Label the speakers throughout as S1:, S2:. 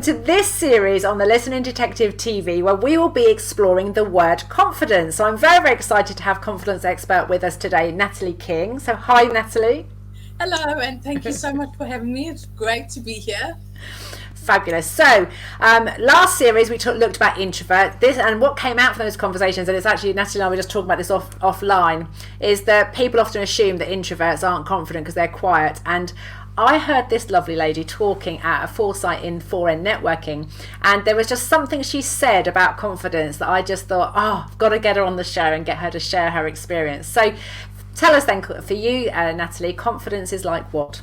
S1: welcome to this series on the Listening Detective TV, where we will be exploring the word confidence. So I'm very, very excited to have confidence expert with us today, Natalie King. So hi, Natalie.
S2: Hello, and thank you so much for having me. It's great to be here.
S1: Fabulous. So, last series we looked about introvert. This and what came out from those conversations, and it's actually Natalie and I were just talking about this offline, is that people often assume that introverts aren't confident because they're quiet. And I heard this lovely lady talking at a foresight in 4N networking, and there was just something she said about confidence that I just thought, oh, I've got to get her on the show and get her to share her experience. So, tell us then, for you, Natalie, confidence is like what?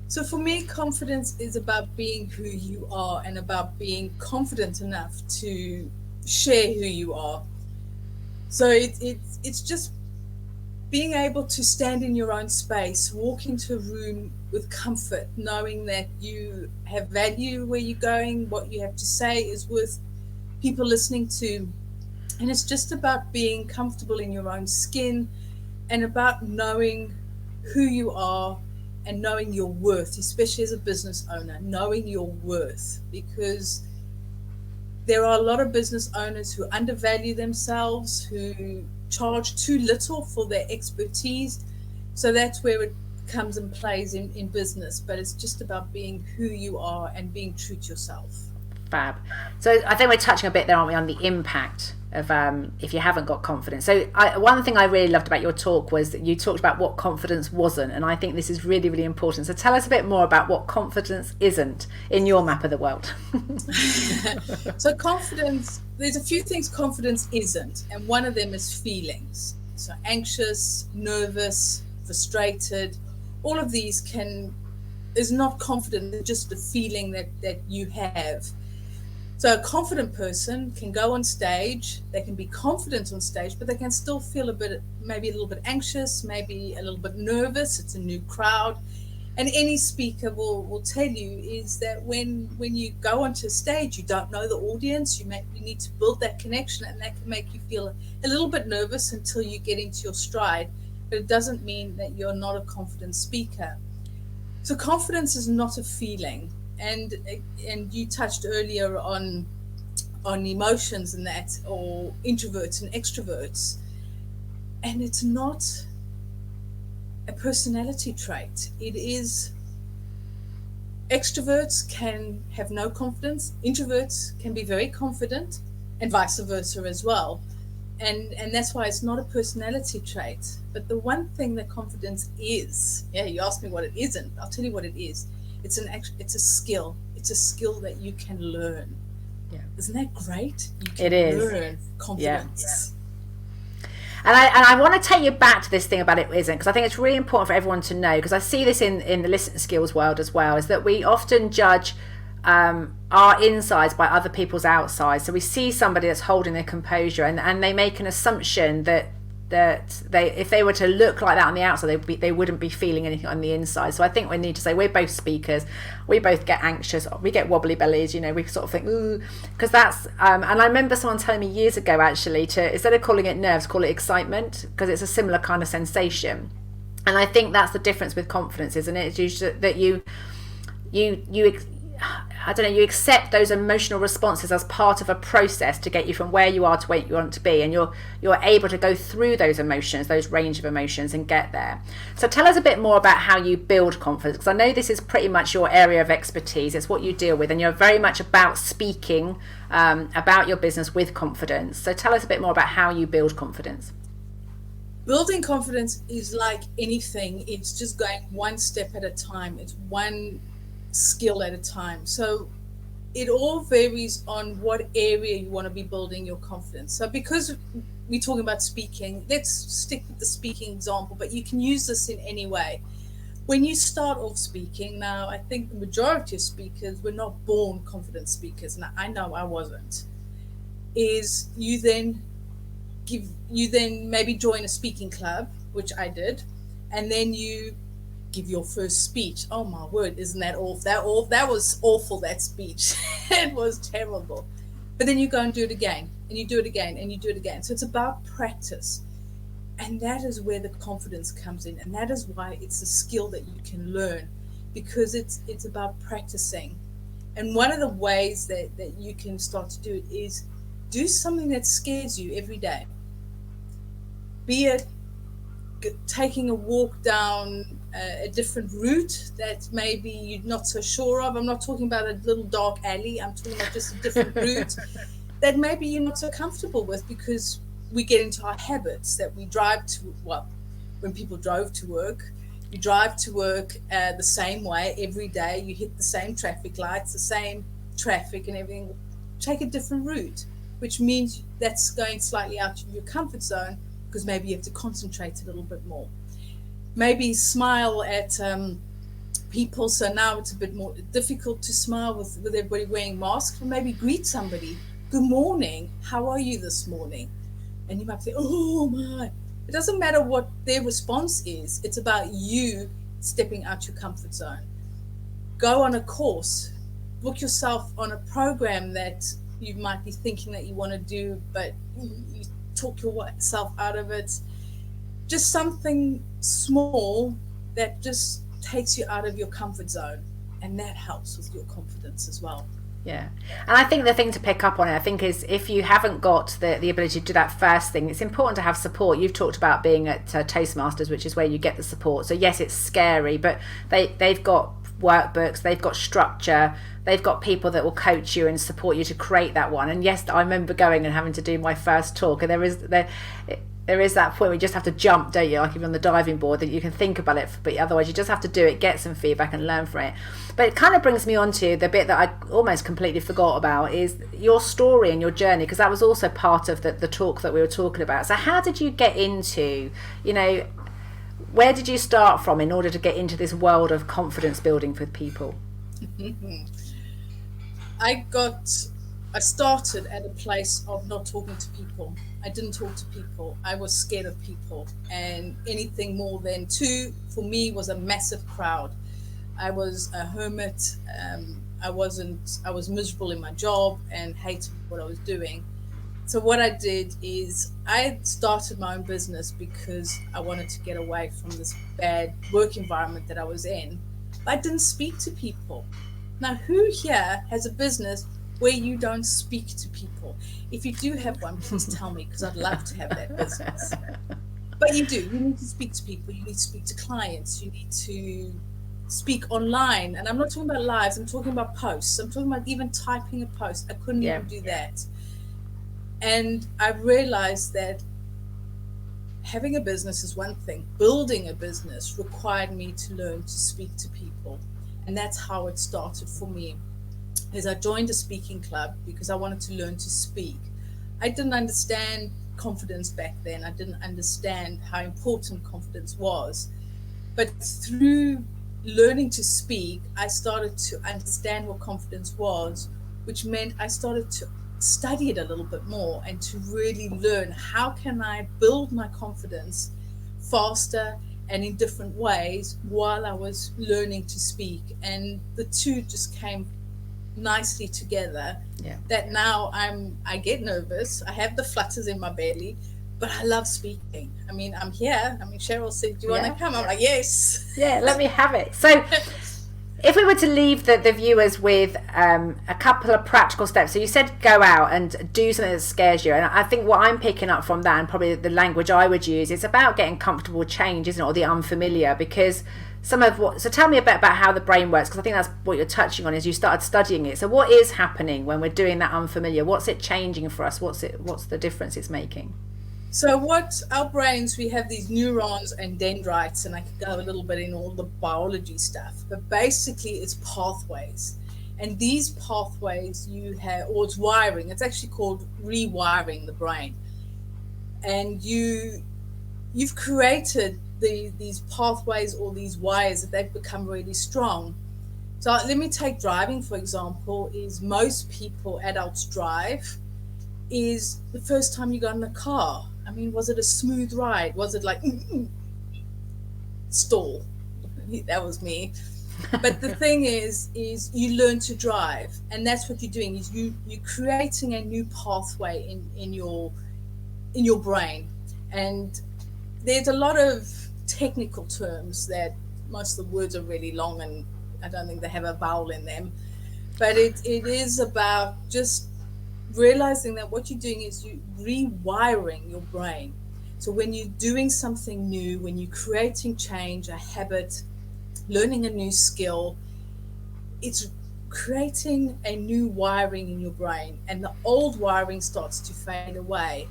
S2: So for me, confidence is about being who you are and about being confident enough to share who you are. So it's just being able to stand in your own space, walk into a room with comfort, knowing that you have value where you're going, what you have to say is worth people listening to. And it's just about being comfortable in your own skin and about knowing who you are and knowing your worth, especially as a business owner, knowing your worth, because there are a lot of business owners who undervalue themselves, who charge too little for their expertise. So that's where it comes and plays in business. But it's just about being who you are and being true to yourself.
S1: Fab. So I think we're touching a bit there, aren't we, on the impact of if you haven't got confidence. So one thing I really loved about your talk was that you talked about what confidence wasn't, and I think this is really, really important. So tell us a bit more about what confidence isn't in your map of the world.
S2: So confidence, there's a few things confidence isn't, and one of them is feelings. So anxious, nervous, frustrated, all of these is not confident, it's just a feeling that you have. So a confident person can go on stage, they can be confident on stage, but they can still feel maybe a little bit anxious, maybe a little bit nervous. It's a new crowd. And any speaker will tell you is that when you go onto a stage, you don't know the audience, you need to build that connection, and that can make you feel a little bit nervous until you get into your stride. But it doesn't mean that you're not a confident speaker. So confidence is not a feeling. And you touched earlier on emotions and that, or introverts and extroverts, and it's not a personality trait. It is, extroverts can have no confidence, introverts can be very confident, and vice versa as well. And that's why it's not a personality trait. But the one thing that confidence is, you asked me what it isn't, I'll tell you what it is. It's a skill. It's a skill that you can learn. Yeah. Isn't that great? You can learn confidence.
S1: Yeah. And I want to take you back to this thing about it isn't, because I think it's really important for everyone to know, because I see this in the listening skills world as well, is that we often judge our insides by other people's outsides. So we see somebody that's holding their composure, and they make an assumption that if they were to look like that on the outside, they wouldn't be feeling anything on the inside. So I think we need to say we're both speakers, we both get anxious, we get wobbly bellies, we sort of think, ooh, because that's and I remember someone telling me years ago, actually, to, instead of calling it nerves, call it excitement, because it's a similar kind of sensation. And I think that's the difference with confidence, isn't it? It's usually that you I don't know, you accept those emotional responses as part of a process to get you from where you are to where you want to be, and you're able to go through those emotions, those range of emotions, and get there. So tell us a bit more about how you build confidence, because I know this is pretty much your area of expertise. It's what you deal with, and you're very much about speaking about your business with confidence. So tell us a bit more about how you build confidence.
S2: Building confidence is like anything. It's just going one step at a time. It's one skill at a time. So it all varies on what area you want to be building your confidence. So because we're talking about speaking, let's stick with the speaking example, but you can use this in any way. When you start off speaking, now I think the majority of speakers were not born confident speakers, and I know I wasn't, is you then maybe join a speaking club, which I did, and then you give your first speech. Oh my word, isn't that awful? That was awful, that speech. It was terrible. But then you go and do it again, and you do it again, and you do it again. So it's about practice. And that is where the confidence comes in. And that is why it's a skill that you can learn, because it's about practicing. And one of the ways that you can start to do it is do something that scares you every day. Be it taking a walk down a different route that maybe you're not so sure of. I'm not talking about a little dark alley. I'm talking about just a different route that maybe you're not so comfortable with, because we get into our habits that we drive to, well, when people drove to work, you drive to work the same way every day. You hit the same traffic lights, the same traffic and everything. Take a different route, which means that's going slightly out of your comfort zone, because maybe you have to concentrate a little bit more. Maybe smile at people. So now it's a bit more difficult to smile with everybody wearing masks, but maybe greet somebody. Good morning. How are you this morning? And you might say, oh my. It doesn't matter what their response is. It's about you stepping out your comfort zone. Go on a course. Book yourself on a program that you might be thinking that you want to do, but you talk yourself out of it. Just something small that just takes you out of your comfort zone, and that helps with your confidence as well.
S1: Yeah. And I think the thing to pick up on it, I think, is if you haven't got the ability to do that first thing, it's important to have support. You've talked about being at Toastmasters, which is where you get the support. So yes, it's scary, but they've got workbooks, they've got structure, they've got people that will coach you and support you to create that one. And yes, I remember going and having to do my first talk, and there is that point where you just have to jump, don't you? Like even on the diving board, that you can think about it, but otherwise you just have to do it, get some feedback and learn from it. But it kind of brings me on to the bit that I almost completely forgot about, is your story and your journey, because that was also part of the talk that we were talking about. So how did you get into, where did you start from in order to get into this world of confidence building for people?
S2: I started at a place of not talking to people. I didn't talk to people. I was scared of people, and anything more than two for me was a massive crowd. I was a hermit. I was miserable in my job and hated what I was doing. So what I did is I started my own business because I wanted to get away from this bad work environment that I was in. But I didn't speak to people. Now, who here has a business where you don't speak to people? If you do have one, please tell me, because I'd love to have that business. But you do. You need to speak to people. You need to speak to clients. You need to speak online. And I'm not talking about lives. I'm talking about posts. I'm talking about even typing a post. I couldn't even do that. And I realized that having a business is one thing. Building a business required me to learn to speak to people. And that's how it started for me. Is I joined a speaking club because I wanted to learn to speak. I didn't understand confidence back then. I didn't understand how important confidence was. But through learning to speak, I started to understand what confidence was, which meant I started to study it a little bit more and to really learn how can I build my confidence faster and in different ways while I was learning to speak. And the two just came nicely together. That now I get nervous, I have the flutters in my belly, but I love speaking. I mean, I'm here. I mean, Cheryl said, do you want to come? I'm like, yes.
S1: Let me have it. So if we were to leave the viewers with a couple of practical steps, so you said go out and do something that scares you, and I think what I'm picking up from that, and probably the language I would use, is about getting comfortable with change, isn't it, or the unfamiliar, because so tell me a bit about how the brain works, because I think that's what you're touching on, is you started studying it. So what is happening when we're doing that unfamiliar? What's it changing for us? What's the difference it's making?
S2: So what our brains, we have these neurons and dendrites, and I could go a little bit in all the biology stuff, but basically it's pathways. And these pathways you have, or it's wiring, it's actually called rewiring the brain. And you've created these pathways or these wires that they've become really strong. So let me take driving, for example, is most people, adults drive, is the first time you got in the car. I mean, was it a smooth ride? Was it like, stall? That was me. But the thing is you learn to drive. And that's what you're doing, is you're creating a new pathway in your brain. And there's a lot of technical terms that most of the words are really long and I don't think they have a vowel in them. But it is about just realizing that what you're doing is you rewiring your brain. So when you're doing something new, when you're creating change, a habit, learning a new skill, it's creating a new wiring in your brain, and the old wiring starts to fade away.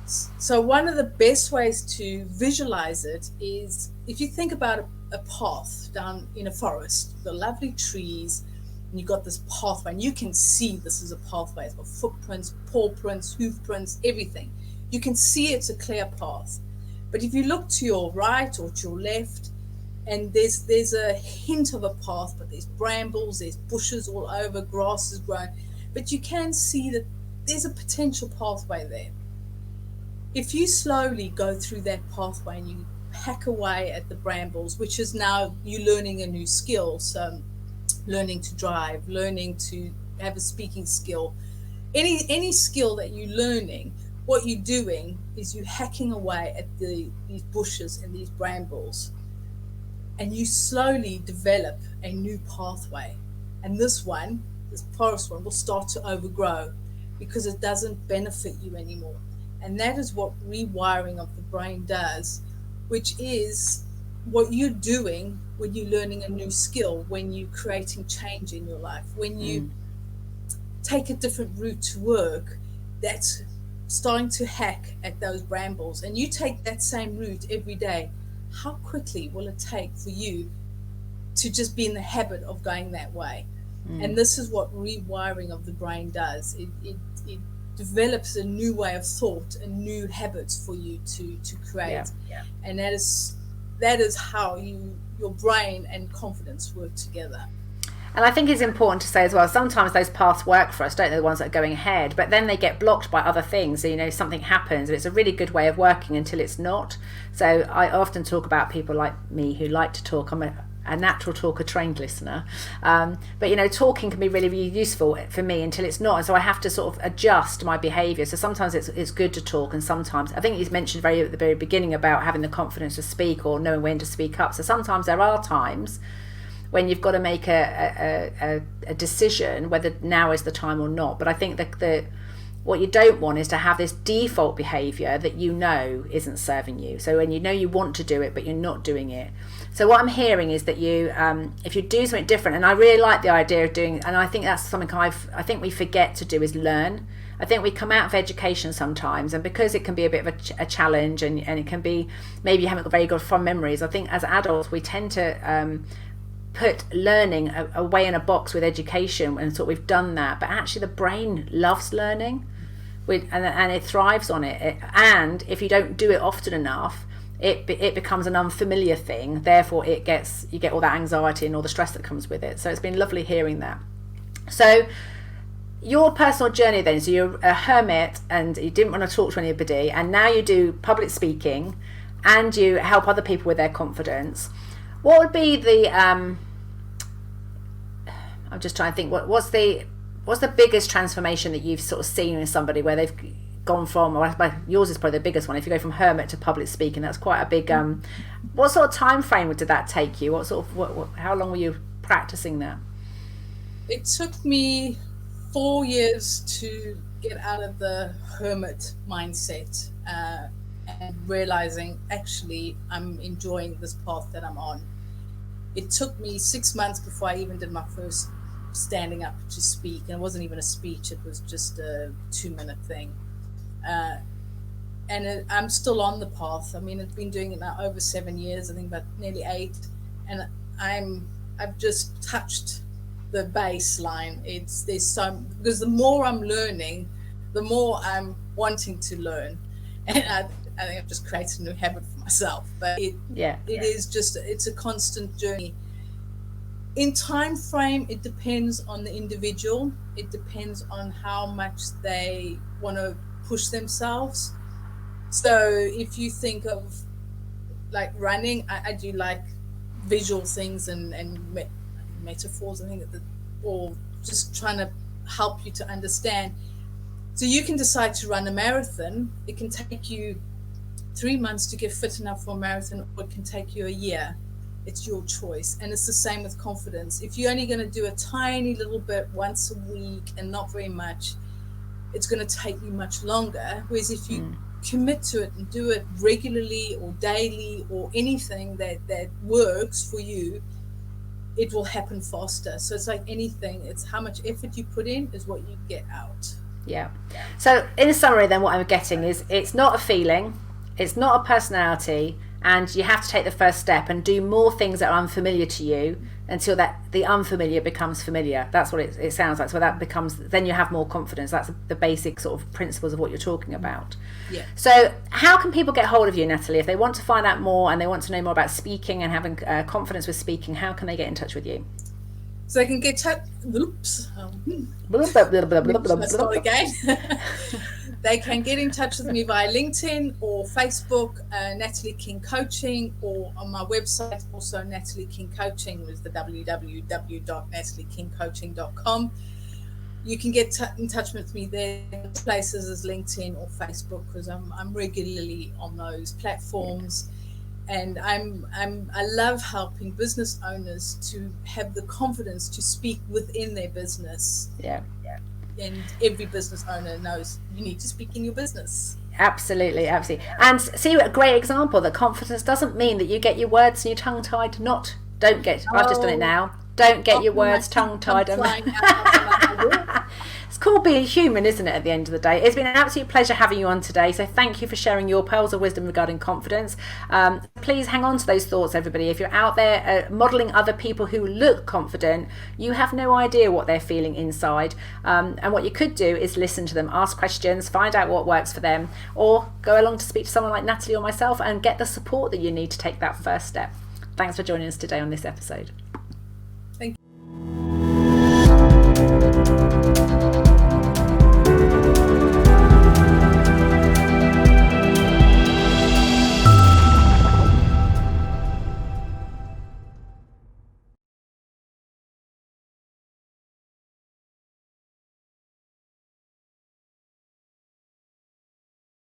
S2: So one of the best ways to visualize it is if you think about a path down in a forest, the lovely trees, and you've got this pathway, and you can see this is a pathway. It's got footprints, paw prints, hoof prints, everything. You can see it's a clear path. But if you look to your right or to your left, and there's a hint of a path, but there's brambles, there's bushes all over, grass is growing, but you can see that there's a potential pathway there. If you slowly go through that pathway and you hack away at the brambles, which is now you learning a new skill, so learning to drive, learning to have a speaking skill, any skill that you're learning, what you're doing is you're hacking away at these bushes and these brambles, and you slowly develop a new pathway. And this forest one, will start to overgrow because it doesn't benefit you anymore. And that is what rewiring of the brain does, which is what you're doing when you're learning a new skill, when you're creating change in your life, when you take a different route to work, that's starting to hack at those brambles. And you take that same route every day. How quickly will it take for you to just be in the habit of going that way? And this is what rewiring of the brain does. It develops a new way of thought and new habits for you to create.
S1: Yeah.
S2: And that is how your brain and confidence work together.
S1: And I think it's important to say as well, sometimes those paths work for us, don't they, the ones that are going ahead, but then they get blocked by other things. So, something happens and it's a really good way of working until it's not. So I often talk about people like me who like to talk. I'm a natural talker, trained listener. But, talking can be really, really useful for me until it's not. And so I have to sort of adjust my behaviour. So sometimes it's good to talk, and sometimes, I think you mentioned at the very beginning about having the confidence to speak or knowing when to speak up. So sometimes there are times when you've got to make a decision whether now is the time or not. But I think that what you don't want is to have this default behaviour that isn't serving you. So when you want to do it but you're not doing it. So what I'm hearing is that you, if you do something different, and I really like the idea of doing, and I think that's something I think we forget to do, is learn. I think we come out of education sometimes, and because it can be a bit of a challenge, and it can be, maybe you haven't got very good fond memories, I think as adults we tend to put learning away in a box with education, and sort of we've done that. But actually the brain loves learning, and it thrives on it. And if you don't do it often enough, it becomes an unfamiliar thing. Therefore you get all that anxiety and all the stress that comes with it. So it's been lovely hearing that. So your personal journey then, so you're a hermit and you didn't want to talk to anybody, and now you do public speaking and you help other people with their confidence. What would be the I'm just trying to think, what's the biggest transformation that you've sort of seen in somebody where they've gone from, or yours is probably the biggest one, if you go from hermit to public speaking, that's quite a big what sort of time frame did that take you? What sort of how long were you practicing that?
S2: It took me 4 years to get out of the hermit mindset and realizing actually I'm enjoying this path that I'm on. It took me 6 months before I even did my first standing up to speak, and it wasn't even a speech, it was just a 2-minute thing. I'm still on the path. I mean, I've been doing it now over 7 years, I think about nearly 8, and I've just touched the baseline. Because the more I'm learning, the more I'm wanting to learn, and I think I've just created a new habit for myself. But it's a constant journey. In time frame, it depends on the individual. It depends on how much they want to push themselves. So if you think of like running, I do like visual things and metaphors, I think, or just trying to help you to understand. So you can decide to run a marathon. It can take you 3 months to get fit enough for a marathon, or it can take you a year. It's your choice. And it's the same with confidence. If you're only going to do a tiny little bit once a week and not very much, it's going to take you much longer. Whereas if you commit to it and do it regularly or daily or anything that works for you, it will happen faster. So it's like anything, it's how much effort you put in is what you get out.
S1: Yeah. So in summary then, what I'm getting is it's not a feeling, it's not a personality, and you have to take the first step and do more things that are unfamiliar to you until that the unfamiliar becomes familiar. That's what it sounds like. So that becomes, then you have more confidence. That's the basic sort of principles of what you're talking about.
S2: Yeah.
S1: So how can people get hold of you, Natalie, if they want to find out more and they want to know more about speaking and having confidence with speaking? How can they get in touch with you?
S2: So they can get start again. They can get in touch with me via LinkedIn or Facebook, Natalie King Coaching, or on my website, also Natalie King Coaching, with the www.nataliekingcoaching.com. You can get in touch with me there. Places as LinkedIn or Facebook, because I'm regularly on those platforms. And I love helping business owners to have the confidence to speak within their business.
S1: Yeah.
S2: And every business owner knows you need to speak in your business.
S1: Absolutely. And see, a great example that confidence doesn't mean that you get your words and your tongue tied. I've just done it now. Don't get your words tongue tied. It's called being human, isn't it, at the end of the day? It's been an absolute pleasure having you on today. So thank you for sharing your pearls of wisdom regarding confidence. Please hang on to those thoughts, everybody. If you're out there modelling other people who look confident, you have no idea what they're feeling inside. And what you could do is listen to them, ask questions, find out what works for them, or go along to speak to someone like Natalie or myself and get the support that you need to take that first step. Thanks for joining us today on this episode.